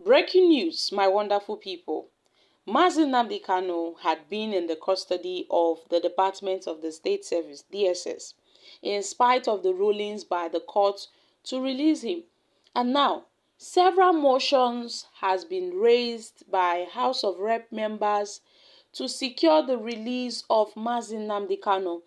Breaking news, my wonderful people. Mazi Nnamdi Kanu had been in the custody of the Department of the State Service, DSS, in spite of the rulings by the court to release him. And now, several motions has been raised by House of Rep members to secure the release of Mazi Nnamdi Kanu.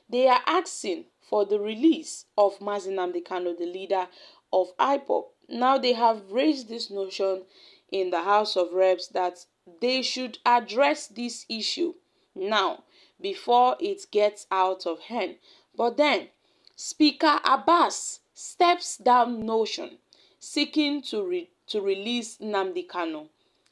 They are asking for the release of Mazi Nnamdi Kanu, the leader of IPOB. Now they have raised this notion in the House of Reps that they should address this issue now before it gets out of hand. But then, Speaker Abbas steps down notion seeking to release Nnamdi Kanu.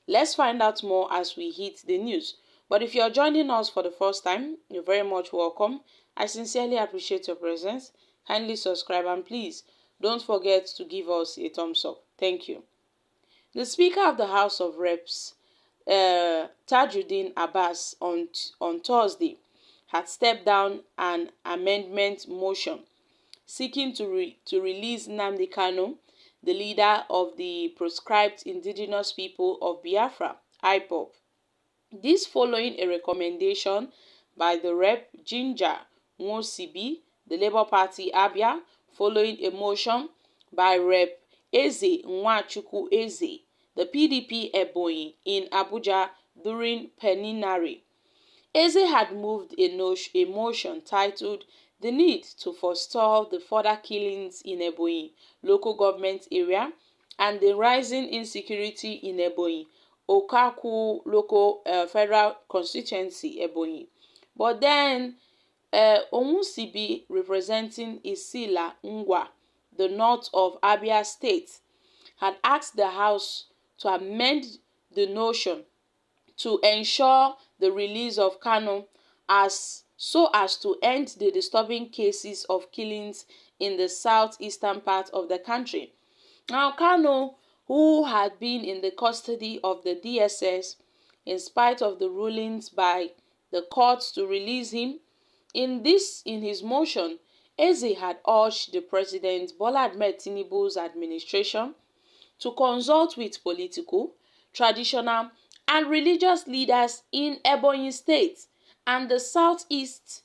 Let's find out more as we hit the news. But if you're joining us for the first time, you're very much welcome. I sincerely appreciate your presence. Kindly subscribe and please don't forget to give us a thumbs up. Thank you. The Speaker of the House of Reps, Tajudeen Abbas, on Thursday, had stepped down an amendment motion seeking to release Nnamdi Kanu, the leader of the proscribed indigenous people of Biafra, IPOB. This following a recommendation by the Rep Ginger Nwosibi, the Labour Party Abia, following a motion by Rep Eze Nwachukwu Eze, the PDP Ebonyi, in Abuja during plenary. Eze had moved a motion titled "The Need to Forestall the Further Killings in Ebonyi Local Government Area and the Rising Insecurity in Ebonyi Okaku Local Federal Constituency, Ebonyi." But then, Onwusibi, representing Isila Ngwa, the north of Abia State, had asked the House to amend the notion to ensure the release of Kanu so as to end the disturbing cases of killings in the southeastern part of the country. Now, Kanu, who had been in the custody of the DSS in spite of the rulings by the courts to release him, in his motion, Eze had urged the President Bola Ahmed Tinubu's administration to consult with political, traditional, and religious leaders in Ebonyi State and the Southeast.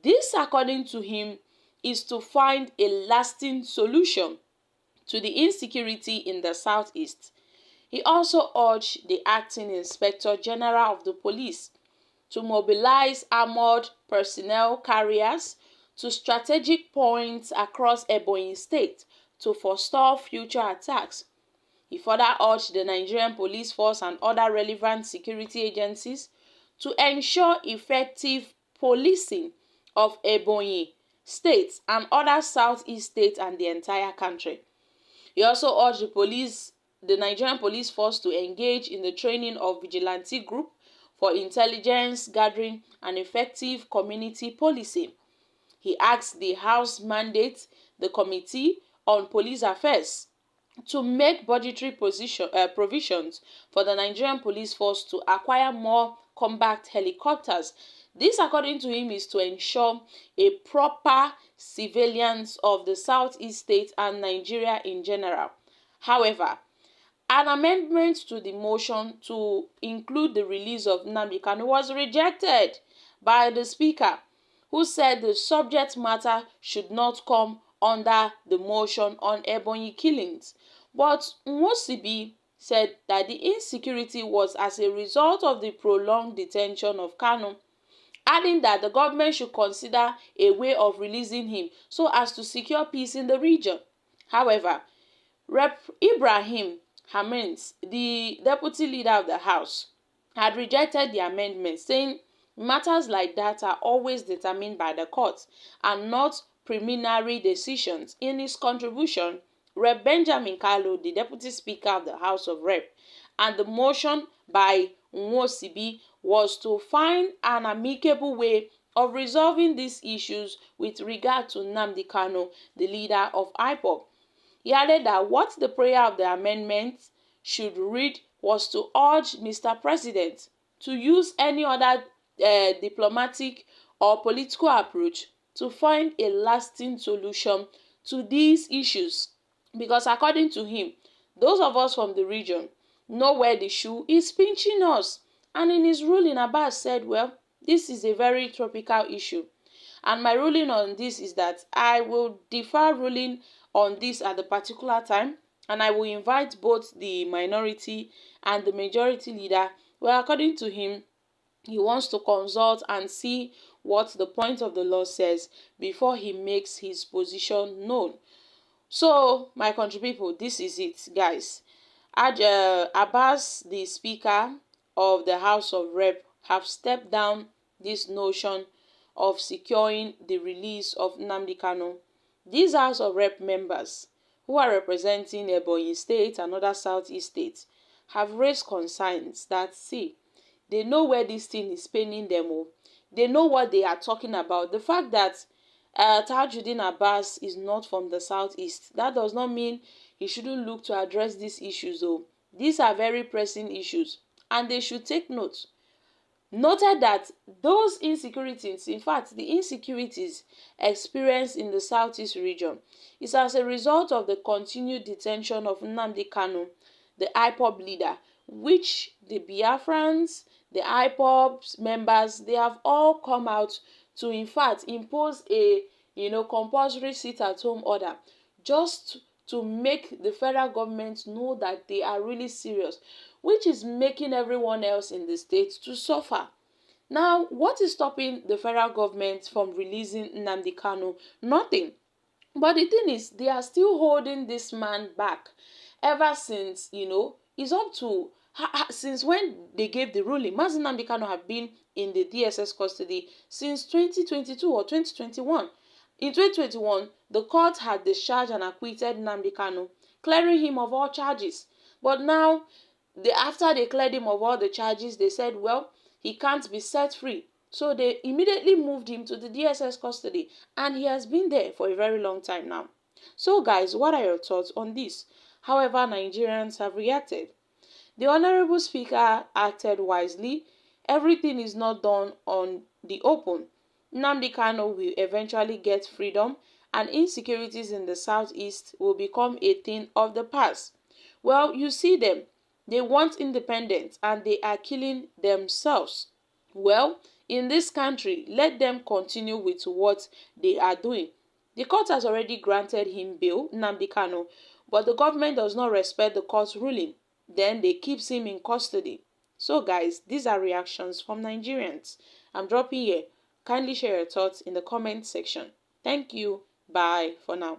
This, according to him, is to find a lasting solution to the insecurity in the Southeast. He also urged the Acting Inspector General of the Police to mobilize armored personnel carriers to strategic points across Ebonyi State to forestall future attacks. He further urged the Nigerian Police Force and other relevant security agencies to ensure effective policing of Ebonyi State and other Southeast states and the entire country. He also urged the Nigerian Police Force to engage in the training of vigilante group for intelligence gathering and effective community policing. He asked the House mandate the Committee on Police Affairs to make budgetary provisions for the Nigerian Police Force to acquire more combat helicopters. This, according to him, is to ensure a proper surveillance of the Southeast state and Nigeria in general. However, an amendment to the motion to include the release of Nnamdi Kanu was rejected by the Speaker, who said the subject matter should not come under the motion on Ebonyi killings. But Nwosibi said that the insecurity was as a result of the prolonged detention of Kanu, adding that the government should consider a way of releasing him so as to secure peace in the region. However, Rep. Ibrahim Hamins, the deputy leader of the House, had rejected the amendment, saying matters like that are always determined by the courts and not preliminary decisions. In his contribution, Rep. Benjamin Kalu, the deputy speaker of the House of Rep, and the motion by Nwosibi was to find an amicable way of resolving these issues with regard to Nnamdi Kanu, the leader of IPOB. He added that what the prayer of the amendment should read was to urge Mr. President to use any other diplomatic or political approach to find a lasting solution to these issues. Because according to him, those of us from the region know where the shoe is pinching us. And in his ruling, Abbas said, well, this is a very tropical issue. And my ruling on this is that I will defer ruling on this at the particular time, and I will invite both the minority and the majority leader. Well, according to him, he wants to consult and see what the point of the law says before he makes his position known. So, my country people, this is it, guys. Abbas, the Speaker of the House of Rep, have stepped down this notion of securing the release of Nnamdi Kanu. These House of Rep members, who are representing Ebonyi State and other Southeast states, have raised concerns that, see, they know where this thing is paining them. Oh. They know what they are talking about. The fact that Tajudeen Abbas is not from the Southeast, that does not mean he shouldn't look to address these issues. Though these are very pressing issues, and they should take note. Noted that those insecurities, in fact, the insecurities experienced in the Southeast region is as a result of the continued detention of Nnamdi Kanu, the IPOB leader, which the Biafrans, the IPOB members, they have all come out to, in fact, impose a compulsory sit-at-home order just to make the federal government know that they are really serious, which is making everyone else in the state to suffer. Now, what is stopping the federal government from releasing Nnamdi Kanu? Nothing. But the thing is, they are still holding this man back ever since, it's up to, since when they gave the ruling. Mazi Nnamdi Kanu have been in the DSS custody since 2022 or 2021. In 2021, the court had discharged and acquitted Nnamdi Kanu, clearing him of all charges. But now, after they cleared him of all the charges, they said, well, he can't be set free. So they immediately moved him to the DSS custody, and he has been there for a very long time now. So guys, what are your thoughts on this? However, Nigerians have reacted. The Honorable Speaker acted wisely. Everything is not done on the open. Nnamdi Kanu will eventually get freedom, and insecurities in the Southeast will become a thing of the past. Well, you see them. They want independence, and they are killing themselves. Well, in this country, let them continue with what they are doing. The court has already granted him bail, Nnamdi Kanu, but the government does not respect the court's ruling. Then they keep him in custody. So guys, these are reactions from Nigerians. I'm dropping here. Kindly share your thoughts in the comment section. Thank you. Bye for now.